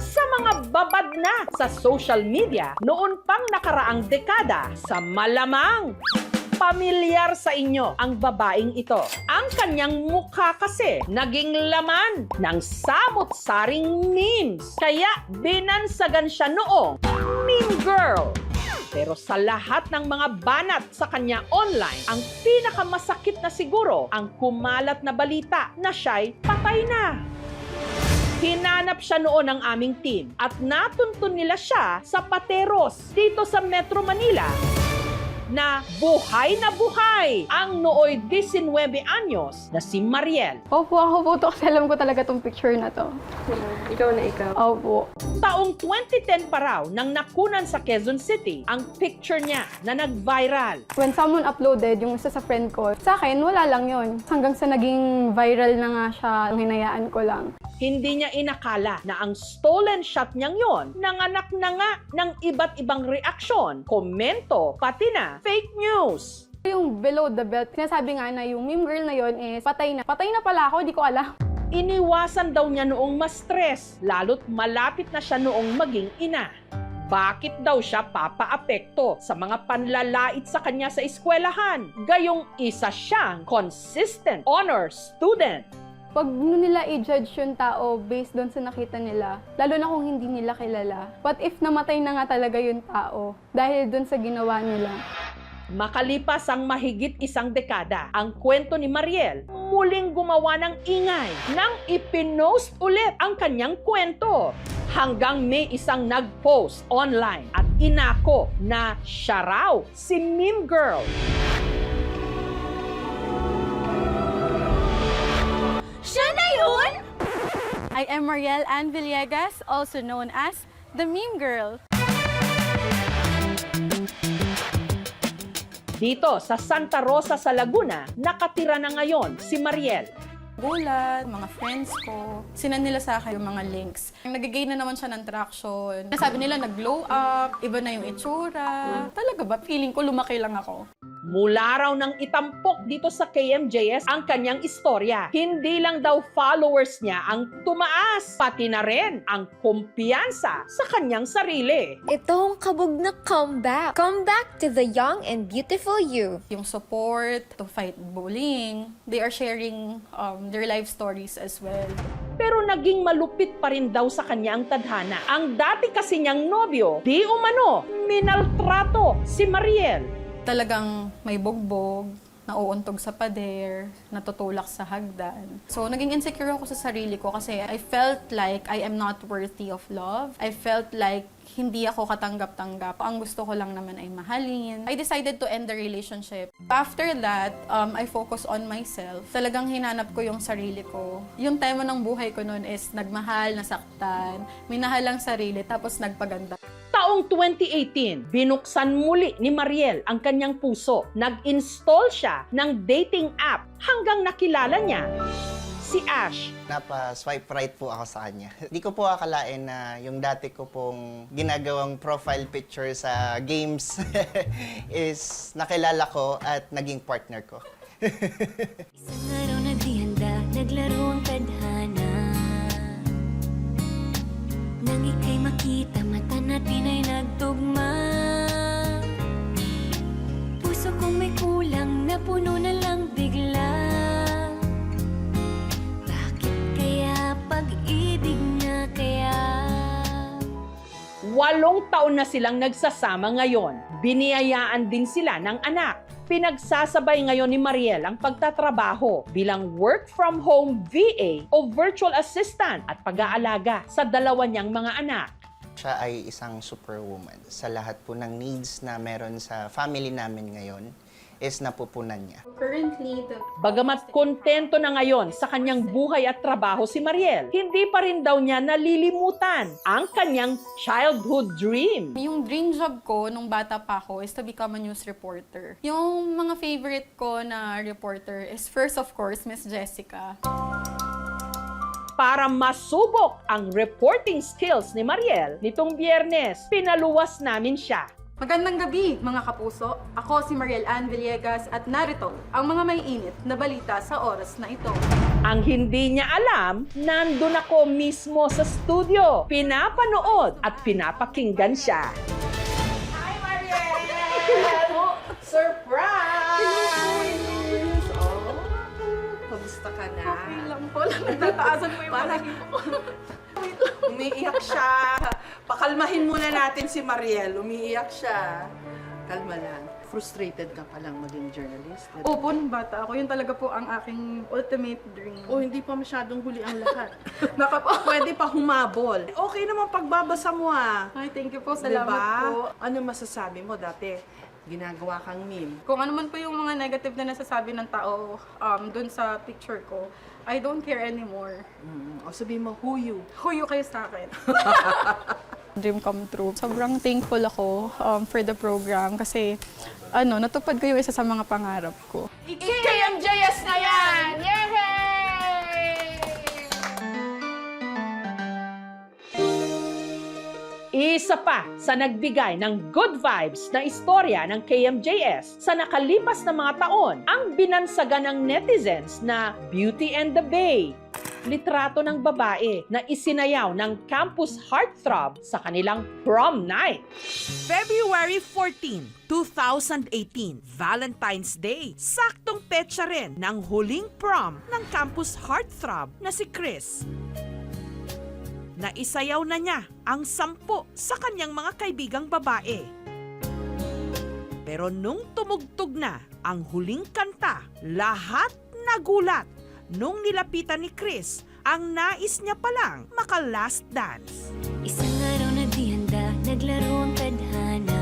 Sa mga babad na sa social media noon pang nakaraang dekada, sa malamang pamilyar sa inyo ang babaeng ito. Ang kanyang mukha kasi naging laman ng samot-saring memes. Kaya binansagan siya noong meme girl. Pero sa lahat ng mga banat sa kanya online, ang pinakamasakit na siguro ang kumalat na balita na siya'y patay na. Hinanap siya noon ng aming team at natuntun nila siya sa Pateros dito sa Metro Manila na buhay ang nooy 19 anyos na si Mariel. Opo, ako po to kasi alam ko talaga tong picture na to. Ikaw na ikaw. Opo. Taong 2010 pa raw nang nakunan sa Quezon City ang picture niya na nag-viral. When someone uploaded yung isa sa friend ko, sa akin, wala lang yon. Hanggang sa naging viral na nga siya, hinayaan ko lang. Hindi niya inakala na ang stolen shot niyang yon nanganak na nga ng iba't ibang reaksyon, komento, pati na fake news. Yung below the belt, sinasabi nga na yung meme girl na yon is patay na. Patay na pala ako, di ko alam. Iniwasan daw niya noong ma-stress, lalo't malapit na siya noong maging ina. Bakit daw siya papaapekto sa mga panlalait sa kanya sa eskwelahan? Gayong isa siyang consistent honor student. Pag nila i-judge yung tao based doon sa nakita nila, lalo na kung hindi nila kilala, what if namatay na nga talaga yung tao dahil doon sa ginawa nila? Makalipas ang mahigit isang dekada, ang kwento ni Mariel muling gumawa ng ingay nang ipinost ulit ang kanyang kwento. Hanggang may isang nag-post online at inako na siya raw si meme girl. Siya na yun? I am Mariel Ann Villegas, also known as the Meme Girl. Dito sa Santa Rosa sa Laguna, nakatira na ngayon si Mariel. Gulat, mga friends ko, sinend nila sa akin yung mga links. Nag-gain na naman siya ng traction. Nasabi nila nag-glow up, iba na yung itsura. Talaga ba? Feeling ko lumaki lang ako. Mula raw nang itampok dito sa KMJS ang kanyang istorya. Hindi lang daw followers niya ang tumaas, pati na rin ang kumpiyansa sa kanyang sarili. Ito ang kabog na comeback. Comeback to the young and beautiful you. Yung support to fight bullying, they are sharing their life stories as well. Pero naging malupit pa rin daw sa kanya ang tadhana. Ang dati kasi niyang nobyo, di umano, minaltrato si Mariel. Talagang may bugbog, nauuntog sa pader, natutulak sa hagdan. So, naging insecure ako sa sarili ko kasi I felt like I am not worthy of love. I felt like hindi ako katanggap-tanggap. Ang gusto ko lang naman ay mahalin. I decided to end the relationship. After that, I focused on myself. Talagang hinanap ko yung sarili ko. Yung tema ng buhay ko noon is nagmahal, nasaktan, minahal ang sarili, tapos nagpaganda. Taong 2018, binuksan muli ni Mariel ang kanyang puso. Nag-install siya ng dating app hanggang nakilala niya si Ash. Napa-swipe right po ako sa kanya. Di ko po akalain na yung dati ko pong ginagawang profile picture sa games is nakilala ko at naging partner ko. Isang araw na di handa, naglaro ang tadhana. Nang ika'y makita, mata natin ay nagtugma. Puso kong may kulang, napuno na lang bigla. Bakit kaya pag-ibig na kaya? 8 taon na silang nagsasama ngayon. Biniyayaan din sila ng anak. Pinagsasabay ngayon ni Mariel ang pagtatrabaho bilang work from home VA o virtual assistant at pag-aalaga sa dalawa niyang mga anak. Siya ay isang superwoman. Sa lahat po ng needs na meron sa family namin ngayon is napupunan niya. Currently, Bagamat kontento na ngayon sa kanyang buhay at trabaho si Mariel, hindi pa rin daw niya nalilimutan ang kanyang childhood dream. yung dream job ko nung bata pa ako is to become a news reporter. Yung mga favorite ko na reporter is first, of course, Miss Jessica. Para masubok ang reporting skills ni Mariel, nitong Biyernes, pinaluwas namin siya. Magandang gabi, mga kapuso. Ako si Mariel Ann Villegas at narito ang mga may init na balita sa oras na ito. Ang hindi niya alam, nandun ako mismo sa studio. Pinapanood at pinapakinggan siya. Hi, Mariel! Surprise! Oh, kamusta ka na? Okay lang po, nagtataasan po yung palagi ko. Umiiyak siya. Pakalmahin muna natin si Mariel. Umiiyak siya. Kalma lang. Frustrated ka palang maging journalist. Diba? Opo, nung bata ako, yun talaga po ang aking ultimate dream. O hindi pa masyadong huli ang lahat. Nakapo. Pwede pa humabol. Okay naman pagbabasa mo ah. Ay, thank you po, salamat Diba? po. Ano masasabi mo dati? Ginagawa kang meme. Kung ano man po yung mga negative na nasasabi ng tao dun sa picture ko, I don't care anymore. O sabihin mo, who you? Huyo kayo sa akin. Dream come true. Sobrang thankful ako for the program kasi natupad ko yung isa sa mga pangarap ko. KMJS na yan! Isa pa sa nagbigay ng good vibes na istorya ng KMJS sa nakalipas na mga taon ang binansagan ng netizens na Beauty and the Bay. Litrato ng babae na isinayaw ng campus heartthrob sa kanilang prom night. February 14, 2018, Valentine's Day. Saktong petsa rin ng huling prom ng campus heartthrob na si Chris. Naisayaw na niya ang 10 sa kanyang mga kaibigang babae. Pero nung tumugtog na ang huling kanta, lahat nagulat nung nilapitan ni Chris ang nais niya palang maka-last dance. Isang araw na di handa, naglaro ang tadhana.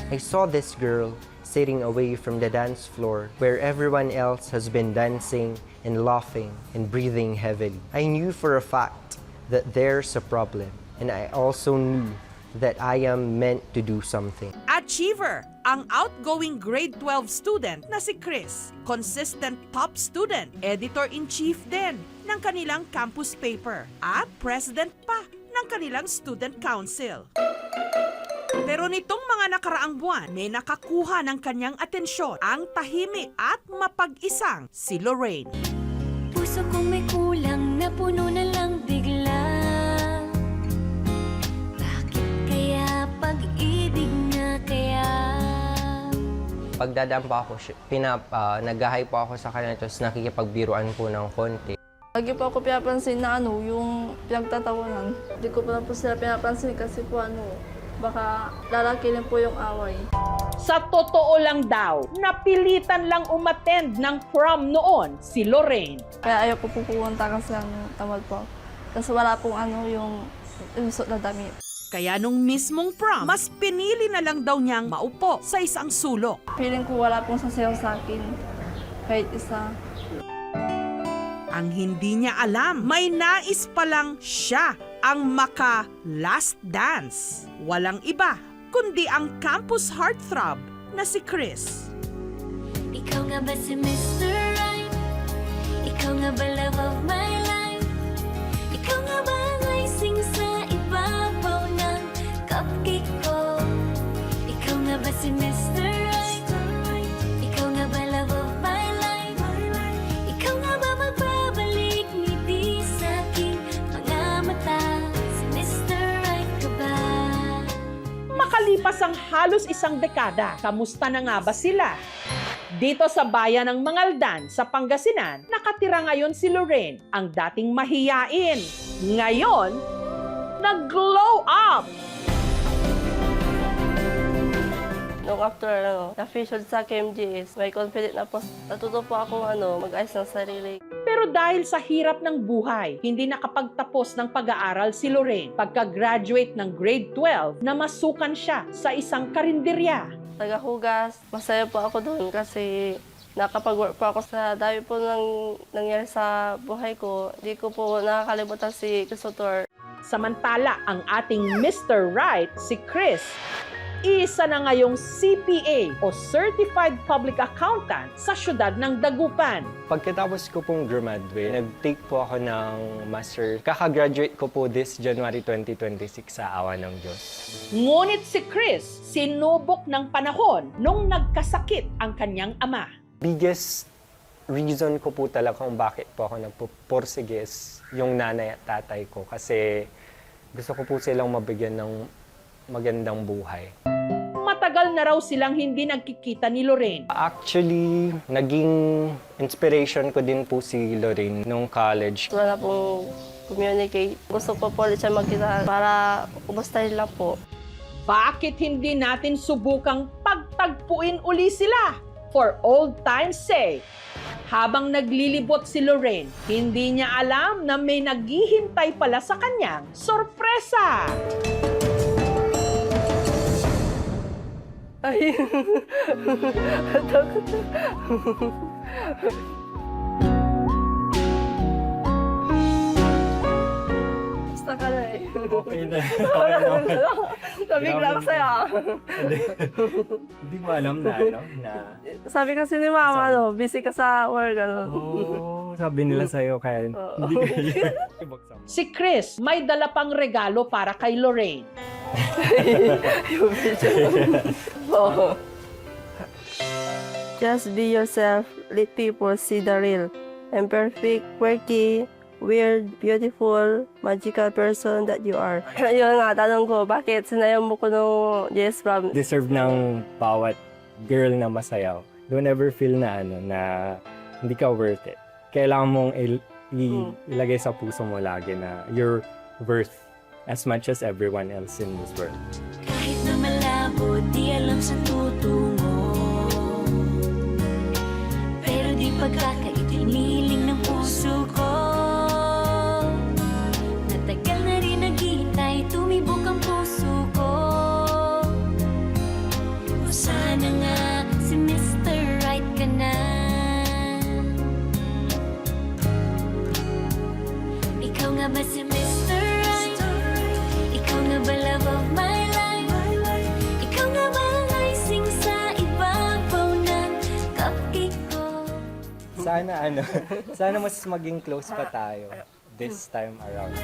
I saw this girl sitting away from the dance floor where everyone else has been dancing and laughing and breathing heavily. I knew for a fact that there's a problem, and I also knew that I am meant to do something. Achiever, ang outgoing grade 12 student na si Chris. Consistent top student, editor-in-chief din ng kanilang campus paper at president pa ng kanilang student council. Pero nitong mga nakaraang buwan, may nakakuha ng kanyang atensyon ang tahimik at mapag-isang si Lorraine. Puso kong may kulang, napuno na lang bigla. Bakit kaya pag-ibig na kaya? Pagdadaan pa ako, nag-hi po ako sa kanya, tapos nakikipagbiruan po ng konti. Lagi po ako pinapansin na yung pinagtatawanan. Hindi ko pa po sila pinapansin kasi po baka lalaki po yung away. Sa totoo lang daw, napilitan lang umattend ng prom noon si Lorraine. Kaya ayaw ko po pumunta kasi tamad po. Kasi wala pong yung suot na damit. Kaya nung mismong prom, mas pinili na lang daw niyang maupo sa isang sulok. Feeling ko wala pong sasayaw sa akin. Kahit isa. Ang hindi niya alam, may nais palang siya ang maka-last dance. Walang iba, kundi ang campus heartthrob na si Chris. Ikaw nga ba si Mr. Right? Ikaw nga ba love of my life? Ikaw nga ba ang icing sa ibabaw ng cupcake ko? Ikaw nga ba si Mr. Right? Ikaw nga ba love of my life? Ikaw nga ba magbabalik ngiti sa aking mga mata? Si Mr. Right ka ba? Makalipas ang halos isang dekada, kamusta na nga ba sila? Dito sa bayan ng Mangaldan sa Pangasinan, nakatira ngayon si Lorraine, ang dating mahiyain. Ngayon, nag-glow up! Nung after na-featured sa KMJS, may confident na po. Natuto po akong mag-ayos ng sarili. Pero dahil sa hirap ng buhay, hindi nakapagtapos ng pag-aaral si Lorraine. Pagka-graduate ng grade 12, namasukan siya sa isang karinderya. Tagahugas, masaya po ako doon kasi nakapag-work po ako sa dami po ng nangyari sa buhay ko. Hindi ko po nakakalimutan si Chris Sotor. Samantala, ang ating Mr. Right, si Chris, isa na ngayong CPA o Certified Public Accountant sa syudad ng Dagupan. Pagkatapos ko pong graduate, nag-take po ako ng master. Kaka-graduate ko po this January 2026 sa awa ng Diyos. Ngunit si Chris, sinubok ng panahon nung nagkasakit ang kanyang ama. Biggest reason ko po talaga kung bakit po ako nagpupursige is yung nanay at tatay ko kasi gusto ko po silang mabigyan ng magandang buhay. Matagal na raw silang hindi nagkikita ni Lorraine. Actually, naging inspiration ko din po si Lorraine nung college. Wala pong communicate. Gusto ko po ulit siya magkita para umustahin lang po. Bakit hindi natin subukang pagtagpuin uli sila? For old time's sake. Habang naglilibot si Lorraine, hindi niya alam na may naghihintay pala sa kanyang sorpresa. Ay. Basta ka na eh. Okay na. Okay na. Nabigla ako sa'yo. Hindi mo alam na, ano? Na... Sabi kasi ni Mama, busy ka sa work, sabi nila sa'yo kaya hindi kayo. Si Chris may dala pang regalo para kay Lorraine. Just be yourself. Let people see the real. I'm perfect, quirky, weird, beautiful, magical person that you are. Yun nga, tanong ko, bakit sinayaw mo ko nung Yes From? Deserve ng bawat girl na masayaw. Don't ever feel na na hindi ka worth it. Kailangan mong ilagay sa puso mo lagi na you're worth as much as everyone else in this world. Kahit na malabo, di alam sa tutungo. Pero di pagkakaitiniling ng puso ko. Natagal na rin naghihintay, tumibok ang puso ko. O sana nga si Mr. Right ka na. Ikaw nga ba si Mr. Right? Ikaw nga ba love of my life? Ikaw nga ba ang icing sa ibabaw ng cupcake ko? Sana mas maging close pa tayo this time around.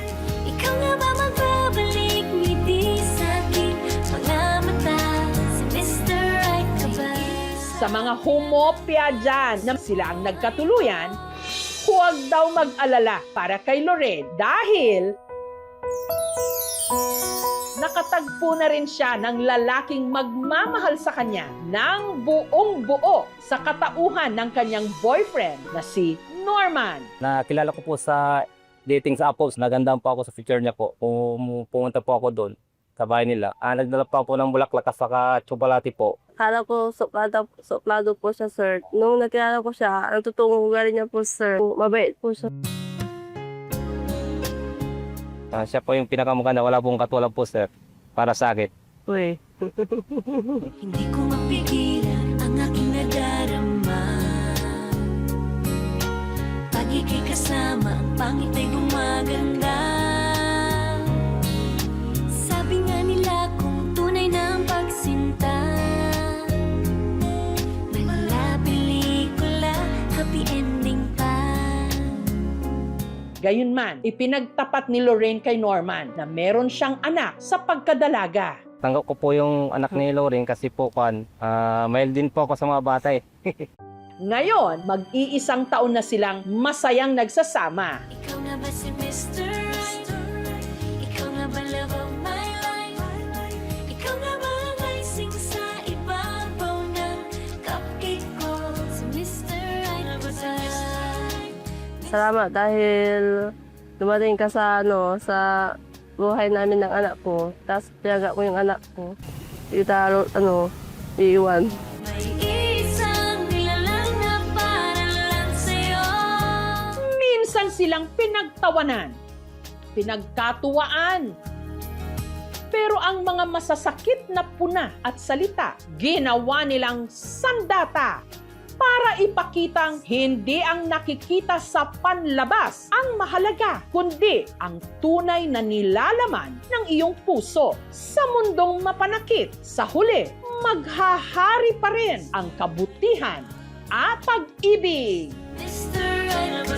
Ikaw nga ba magbabalik ngiti sa aking mga mata? Si Mr. Right ka ba? Sa mga humopya dyan na sila ang nagkatuluyan, huwag daw mag-alala para kay Lorraine dahil nakatagpo na rin siya ng lalaking magmamahal sa kanya ng buong buo sa katauhan ng kanyang boyfriend na si Norman. Nakilala ko po sa dating sa Apples. Nagandaan po ako sa picture niya po. Pumunta po ako doon sa bahay nila. Nagdala pa po ng bulaklak at saka tsokolate po. Akala ko suplado po siya, sir. Nung nakilala ko siya, ang totoong ugali niya po, sir. Mabait po siya. Siya po yung pinakamaganda. Wala pong katulad po, sir. Para sa akin. Uy. Hindi ko mapigilan ang aking nadarama. Pag ika'y kasama, ang pangit ay gumaganda. Sabi nga nila kung tunay na ang pagsinta, wala pelikula, happy ending pa. Gayunman, ipinagtapat ni Lorraine kay Norman na meron siyang anak sa pagkadalaga. Tanggap ko po yung anak ni Lorraine kasi po, mail din po ako sa mga bata eh. Ngayon, mag-iisang taon na silang masayang nagsasama. Ikaw nga ba si Mr. Right? Ikaw nga ba love of my life? Ikaw nga ba ang icing sa ibabaw ng cupcake ko? Si Mr. Right na ba sa Salamat dahil dumating ka sa sa buhay namin ng anak ko. Tapos pinaga ko yung anak ko. Iiwan. may isang nilalang na para lang sa'yo? Minsan silang pinagtawanan, pinagkatuwaan. Pero ang mga masasakit na puna at salita, ginawa nilang sandata para ipakitang hindi ang nakikita sa panlabas ang mahalaga, kundi ang tunay na nilalaman ng iyong puso. Sa mundong mapanakit, sa huli, maghahari pa rin ang kabutihan at pag-ibig. Mr. Right,